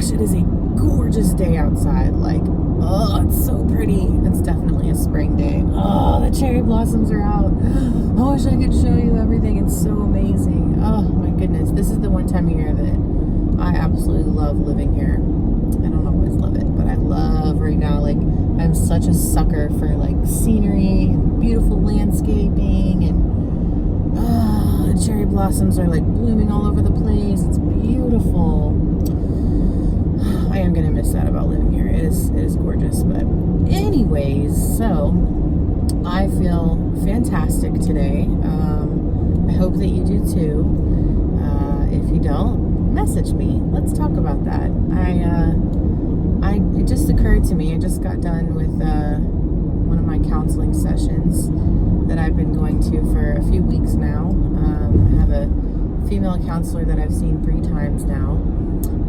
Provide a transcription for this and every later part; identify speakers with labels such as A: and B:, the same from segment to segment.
A: gosh, it is a gorgeous day outside. Like, oh, it's so pretty. It's definitely a spring day. Oh, the cherry blossoms are out. I wish I could show you everything. It's so amazing. Oh my goodness. This is the one time of year that I absolutely love living here. I don't always love it, but I love right now. Like, I'm such a sucker for like scenery and beautiful landscaping, and the cherry blossoms are like blooming all over the place. It's beautiful. I am gonna miss that about living here. It is gorgeous. But anyways, so I feel fantastic today. I hope that you do too. If you don't, message me. Let's talk about that. It just occurred to me. I just got done with one of my counseling sessions that I've been going to for a few weeks now. I have a female counselor that I've seen 3 times now.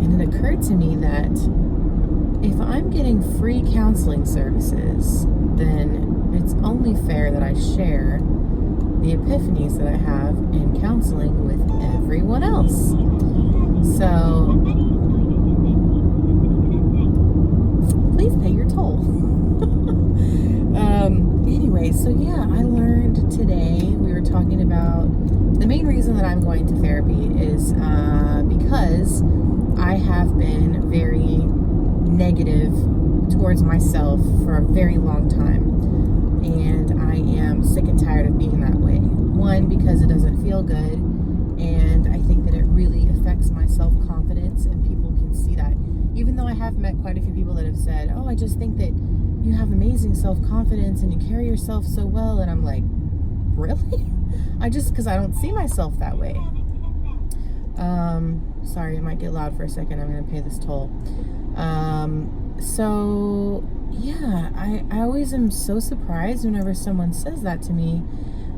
A: And it occurred to me that if I'm getting free counseling services, then it's only fair that I share the epiphanies that I have in counseling with everyone else. So, please pay your toll. Anyway, so yeah, I learned today, we were talking about the main reason that I'm going to therapy is because I have been very negative towards myself for a very long time, and I am sick and tired of being that way. One, because it doesn't feel good, and I think that it really affects my self-confidence, and people can see that. Even though I have met quite a few people that have said, oh, I just think that you have amazing self-confidence and you carry yourself so well, and I'm like, really? Because I don't see myself that way. Sorry, it might get loud for a second. I'm going to pay this toll. So yeah, I always am so surprised whenever someone says that to me.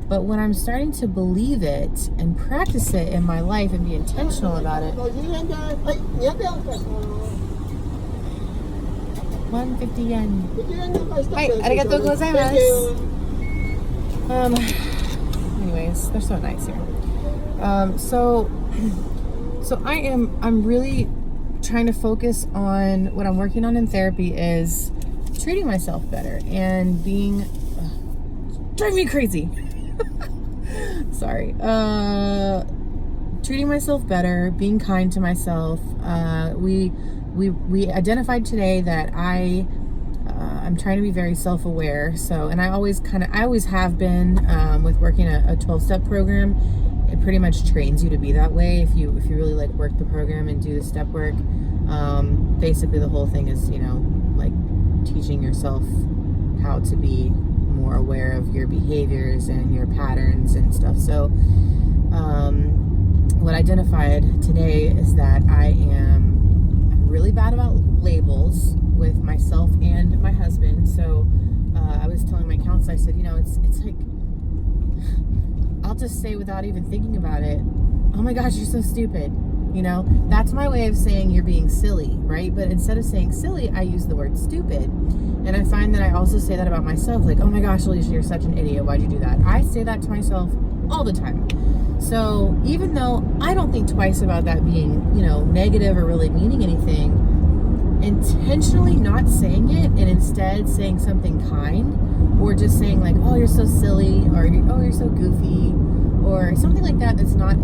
A: But when I'm starting to believe it and practice it in my life and be intentional about it. 150 yen. Hi, arigatou gozaimasu. Anyways, they're so nice here. So I'm really trying to focus on what I'm working on in therapy is treating myself better and being drive me crazy. Sorry. Treating myself better, being kind to myself. We identified today that I'm trying to be very self-aware. So, and I always have been with working a 12-step program. It pretty much trains you to be that way if you really like work the program and do the step work. Basically the whole thing is, like teaching yourself how to be more aware of your behaviors and your patterns and stuff. So what I identified today is that I'm really bad about labels with myself and my husband. So I was telling my counselor, I said, it's like, I'll just say without even thinking about it, oh my gosh, you're so stupid. That's my way of saying you're being silly, right? But instead of saying silly, I use the word stupid. And I find that I also say that about myself, like, oh my gosh, Alicia, you're such an idiot. Why'd you do that? I say that to myself all the time. So even though I don't think twice about that being, negative or really meaning anything, intentionally not saying it and instead saying something kind, or just saying like, oh, you're so silly, or oh, you're so goofy, or something like that. That's not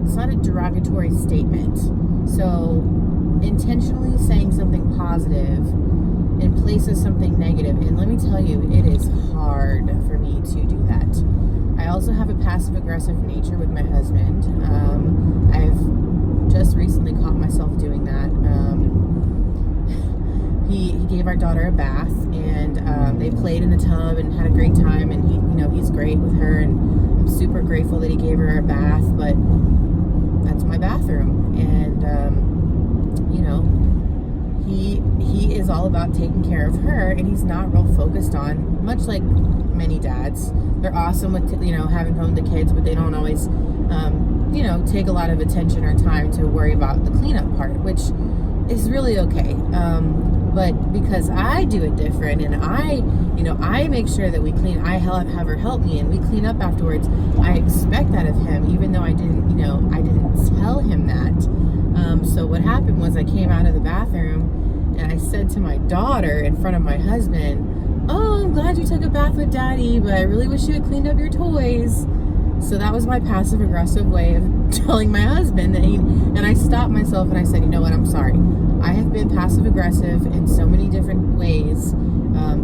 A: it's not a derogatory statement. So intentionally saying something positive in place of something negative. And let me tell you, it is hard for me to do that. I also have a passive aggressive nature with my husband. I've just recently caught myself doing that. He gave our daughter a bath, and they played in the tub and had a great time, and he's great with her, and I'm super grateful that he gave her a bath, but that's my bathroom. And he is all about taking care of her, and he's not real focused on, much like many dads. They're awesome with having home the kids, but they don't always take a lot of attention or time to worry about the cleanup part, which is really okay. But because I do it different, and I make sure that we clean, I have her help me, and we clean up afterwards. I expect that of him, even though I didn't tell him that. So what happened was because I came out of the bathroom and I said to my daughter in front of my husband, "Oh, I'm glad you took a bath with Daddy, but I really wish you had cleaned up your toys." So that was my passive aggressive way of telling my husband that and I stopped myself and I said, "You know what, I'm sorry. I have been passive aggressive in so many different ways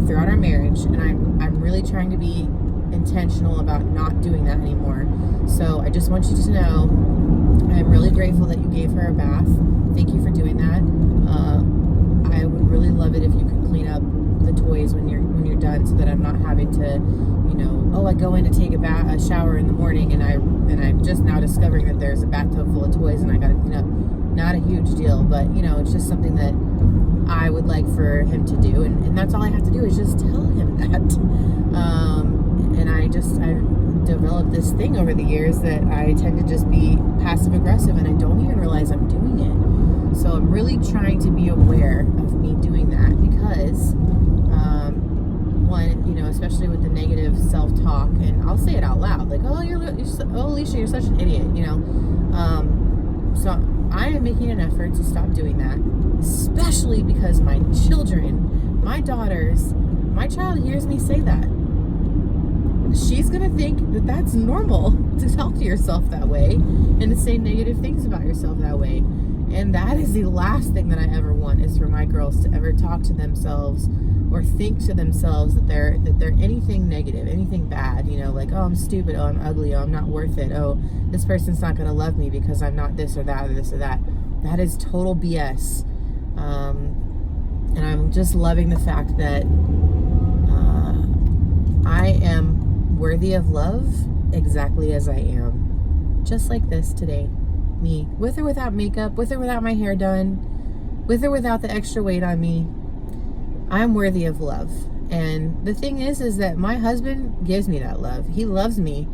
A: throughout our marriage, and I'm really trying to be intentional about not doing that anymore. So I just want you to know I'm really grateful that you gave her a bath. Thank you for doing that. I would really love it if you could clean up the toys when you're done, so that I'm not having to, I go in to take a shower in the morning and I'm just now discovering that there's a bathtub full of toys and I gotta clean up." Not a huge deal, but it's just something that I would like for him to do, and that's all I have to do is just tell him that. And I've developed this thing over the years that I tend to just be passive aggressive and I don't even realize I'm doing it. So I'm really trying to be aware of me doing that because one, especially with the negative self-talk, and I'll say it out loud, like, "Oh, Alicia, you're such an idiot," So I am making an effort to stop doing that, especially because my children, my daughters, my child hears me say that. She's going to think that that's normal to talk to yourself that way and to say negative things about yourself that way. And that is the last thing that I ever want, is for my girls to ever talk to themselves or think to themselves that they're anything negative, anything bad, like, "Oh, I'm stupid, oh, I'm ugly, oh, I'm not worth it, oh, this person's not going to love me because I'm not this or that or this or that." That is total BS. And I'm just loving the fact that I am worthy of love exactly as I am. Just like this today. Me. With or without makeup, with or without my hair done, with or without the extra weight on me. I'm worthy of love. And the thing is that my husband gives me that love. He loves me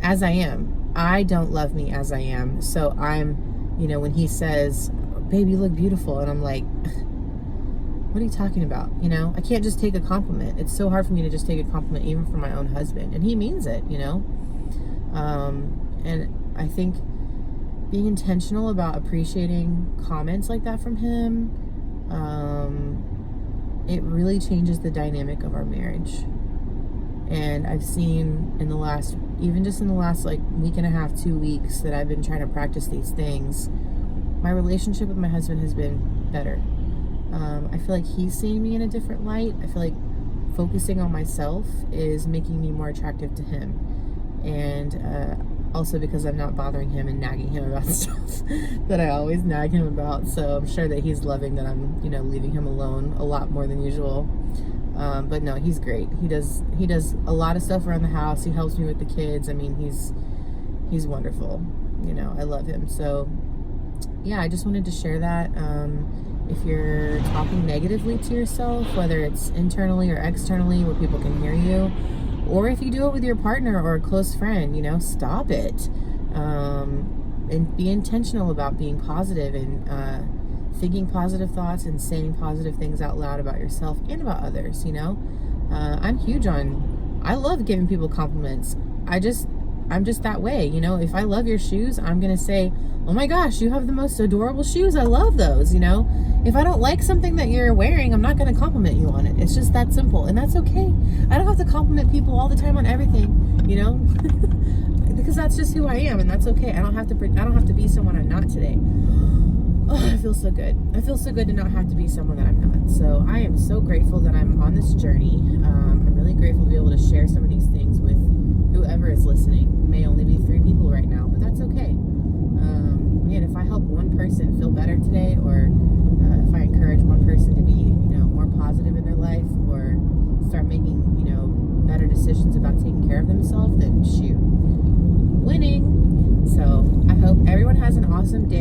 A: as I am. I don't love me as I am. So I'm, when he says, "Baby, you look beautiful," and I'm like, what are you talking about? I can't just take a compliment. It's so hard for me to just take a compliment even from my own husband. And he means it, And I think being intentional about appreciating comments like that from him, it really changes the dynamic of our marriage. And I've seen in the last like week and a half, 2 weeks that I've been trying to practice these things, my relationship with my husband has been better. I feel like he's seeing me in a different light. I feel like focusing on myself is making me more attractive to him. And also because I'm not bothering him and nagging him about stuff that I always nag him about. So I'm sure that he's loving that I'm, leaving him alone a lot more than usual. But no, he's great. He does a lot of stuff around the house. He helps me with the kids. I mean, he's wonderful. I love him. So yeah, I just wanted to share that. If you're talking negatively to yourself, whether it's internally or externally where people can hear you, or if you do it with your partner or a close friend, stop it. And be intentional about being positive and thinking positive thoughts and saying positive things out loud about yourself and about others, I'm huge on, I love giving people compliments. I'm just that way, if I love your shoes, I'm going to say, "Oh my gosh, you have the most adorable shoes. I love those," If I don't like something that you're wearing, I'm not going to compliment you on it. It's just that simple. And that's okay. I don't have to compliment people all the time on everything, because that's just who I am, and that's okay. I don't have to be someone I'm not today. Oh, I feel so good. I feel so good to not have to be someone that I'm not. So I am so grateful that I'm on this journey. I'm really grateful to be able to share some of these things with whoever is listening. It may only be 3 people right now, but that's okay. And if I help one person feel better today, or if I encourage one person to be, more positive in their life, or start making, better decisions about taking care of themselves, then shoot, winning. So I hope everyone has an awesome day.